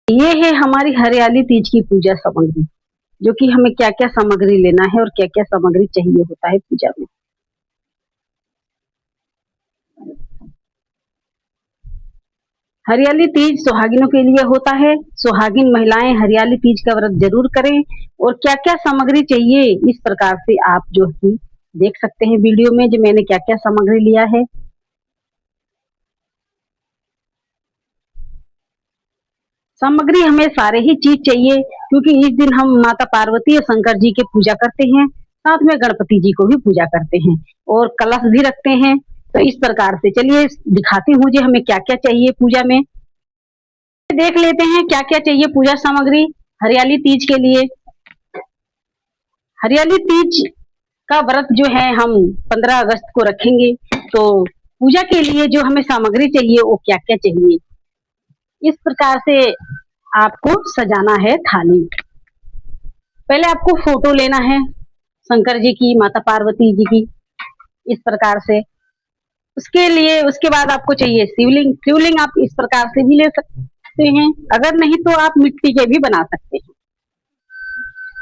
ये है हमारी हरियाली तीज की पूजा सामग्री, जो कि हमें क्या-क्या सामग्री लेना है और क्या-क्या सामग्री चाहिए होता है पूजा में। हरियाली तीज सुहागिनों के लिए होता है। सुहागिन महिलाएं हरियाली तीज का व्रत जरूर करें। और क्या-क्या सामग्री चाहिए, इस प्रकार से आप जो कि देख सकते हैं वीडियो में, जो मैंने क्या-क्या सामग्री लिया है। सामग्री हमें सारे ही चीज चाहिए, क्योंकि इस दिन हम माता पार्वती और शंकर जी की पूजा करते हैं, साथ में गणपति जी को भी पूजा करते हैं और कलश भी रखते हैं। तो इस प्रकार से चलिए दिखाती हूँ जी हमें क्या क्या चाहिए पूजा में। देख लेते हैं क्या क्या चाहिए पूजा सामग्री हरियाली तीज के लिए। हरियाली तीज का व्रत जो है हम 15 अगस्त को रखेंगे, तो पूजा के लिए जो हमें सामग्री चाहिए वो क्या क्या चाहिए, इस प्रकार से आपको सजाना है थाली। पहले आपको फोटो लेना है शंकर जी की, माता पार्वती जी की, इस प्रकार से। उसके लिए उसके बाद आपको चाहिए शिवलिंग। शिवलिंग आप इस प्रकार से भी ले सकते हैं, अगर नहीं तो आप मिट्टी के भी बना सकते हैं।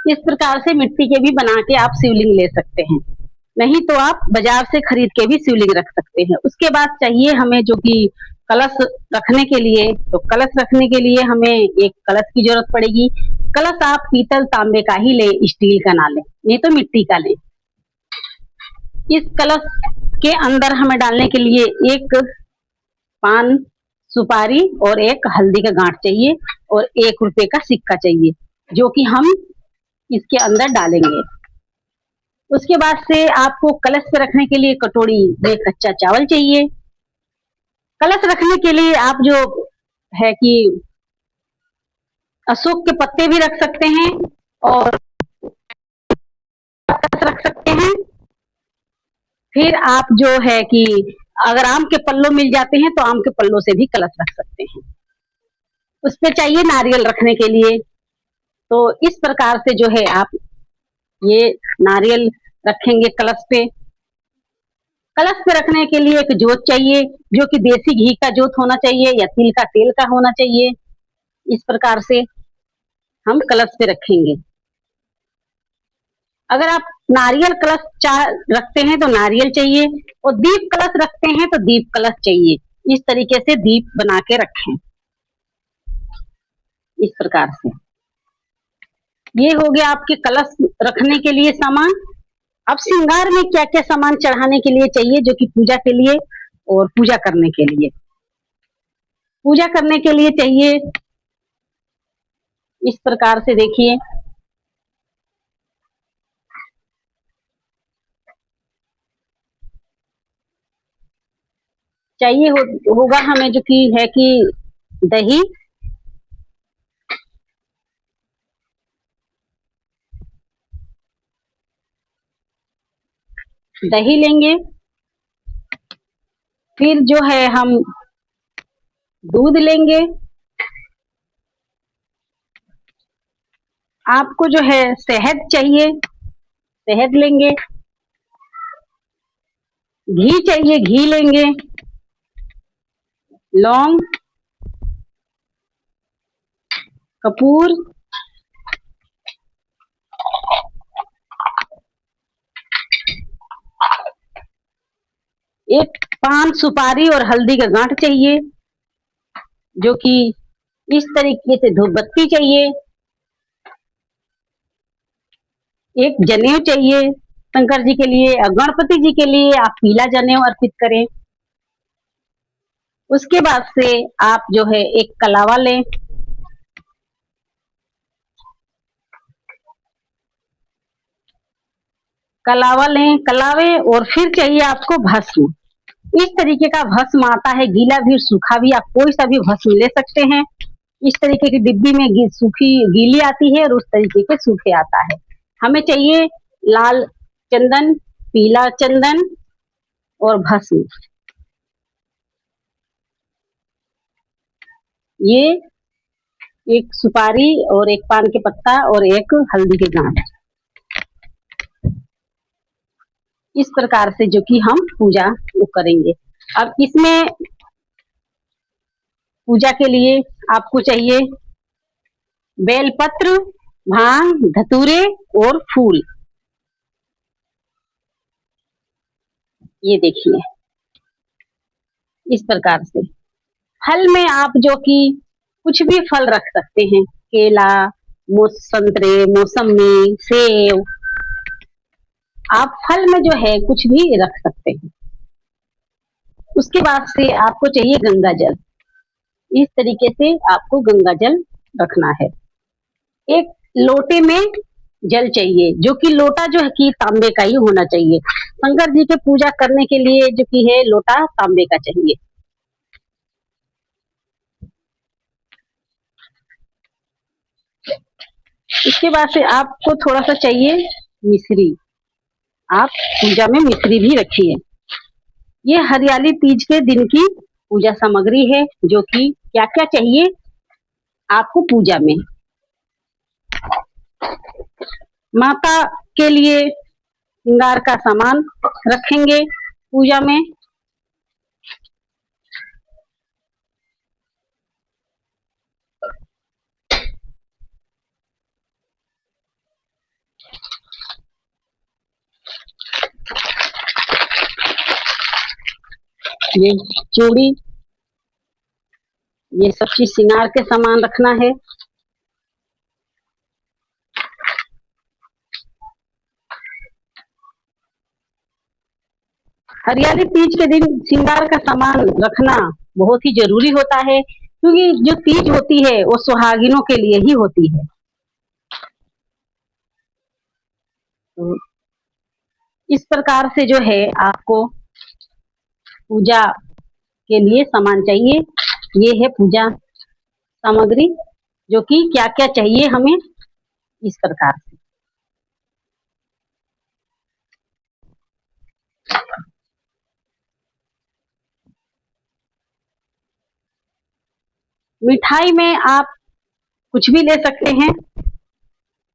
इस प्रकार से मिट्टी के भी बना के आप शिवलिंग ले सकते हैं, नहीं तो आप बाजार से खरीद के भी शिवलिंग रख सकते हैं। उसके बाद चाहिए हमें जो कि कलश रखने के लिए, तो कलश रखने के लिए हमें एक कलश की जरूरत पड़ेगी। कलश आप पीतल तांबे का ही ले, स्टील का ना ले, नहीं तो मिट्टी का ले। इस कलश के अंदर हमें डालने के लिए एक पान सुपारी और एक हल्दी का गांठ चाहिए और 1 रुपए का सिक्का चाहिए, जो कि हम इसके अंदर डालेंगे। उसके बाद से आपको कलश पे रखने के लिए कटोरी में कच्चा चावल चाहिए। कलश रखने के लिए आप जो है कि अशोक के पत्ते भी रख सकते हैं और कलश रख सकते हैं। फिर आप जो है कि अगर आम के पल्लो मिल जाते हैं तो आम के पल्लों से भी कलश रख सकते हैं। उस पे चाहिए नारियल रखने के लिए। तो इस प्रकार से जो है आप ये नारियल रखेंगे कलश पे। कलश पे रखने के लिए एक जोत चाहिए, जो कि देसी घी का जोत होना चाहिए या तिल का तेल का होना चाहिए। इस प्रकार से हम कलश पे रखेंगे। अगर आप नारियल कलश रखते हैं तो नारियल चाहिए, और दीप कलश रखते हैं तो दीप कलश चाहिए। इस तरीके से दीप बना के रखें, इस प्रकार से। ये हो गया आपके कलश रखने के लिए सामान। अब श्रृंगार में क्या क्या सामान चढ़ाने के लिए चाहिए, जो कि पूजा के लिए और पूजा करने के लिए। पूजा करने के लिए चाहिए इस प्रकार से, देखिए चाहिए होगा हमें जो कि है कि दही, दही लेंगे। फिर जो है हम दूध लेंगे। आपको जो है शहद चाहिए, शहद लेंगे। घी चाहिए, घी लेंगे। लौंग, कपूर, एक पान सुपारी और हल्दी का गांठ चाहिए, जो कि इस तरीके से धूप बत्ती चाहिए। एक जनेऊ चाहिए शंकर जी के लिए, और गणपति जी के लिए आप पीला जनेऊ अर्पित करें। उसके बाद से आप जो है एक कलावा लें। कलावा लें, कलावे, और फिर चाहिए आपको भस्म। इस तरीके का भस्म आता है, गीला भी सूखा भी, आप कोई सा भी भस्म ले सकते हैं। इस तरीके की डिब्बी में सूखी गीली आती है और उस तरीके के सूखे आता है। हमें चाहिए लाल चंदन, पीला चंदन और भस्म। ये एक सुपारी और एक पान के पत्ता और एक हल्दी के गांठ, इस प्रकार से जो कि हम पूजा करेंगे। अब इसमें पूजा के लिए आपको चाहिए बेलपत्र, भांग, धतूरे और फूल। ये देखिए इस प्रकार से। फल में आप जो कि कुछ भी फल रख सकते हैं, केला, संतरे, मौसमी, सेब। आप फल में जो है कुछ भी रख सकते हैं। उसके बाद से आपको चाहिए गंगा जल। इस तरीके से आपको गंगा जल रखना है। एक लोटे में जल चाहिए, जो कि लोटा जो है कि तांबे का ही होना चाहिए। शंकर जी के पूजा करने के लिए जो कि है लोटा तांबे का चाहिए। इसके बाद से आपको थोड़ा सा चाहिए मिश्री। आप पूजा में मिश्री भी रखिए। ये हरियाली तीज के दिन की पूजा सामग्री है, जो कि क्या क्या चाहिए आपको पूजा में। माता के लिए श्रृंगार का सामान रखेंगे पूजा में। ये चूड़ी, ये सब चीज श्रृंगार के सामान रखना है। हरियाली तीज के दिन श्रृंगार का सामान रखना बहुत ही जरूरी होता है, क्योंकि जो तीज होती है वो सुहागिनों के लिए ही होती है। तो इस प्रकार से जो है आपको पूजा के लिए सामान चाहिए। ये है पूजा सामग्री, जो कि क्या क्या चाहिए हमें इस प्रकार से। मिठाई में आप कुछ भी ले सकते हैं,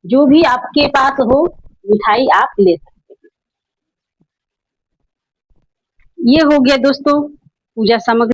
जो भी आपके पास हो मिठाई आप ले सकते हैं। ये हो गया दोस्तों पूजा सामग्री।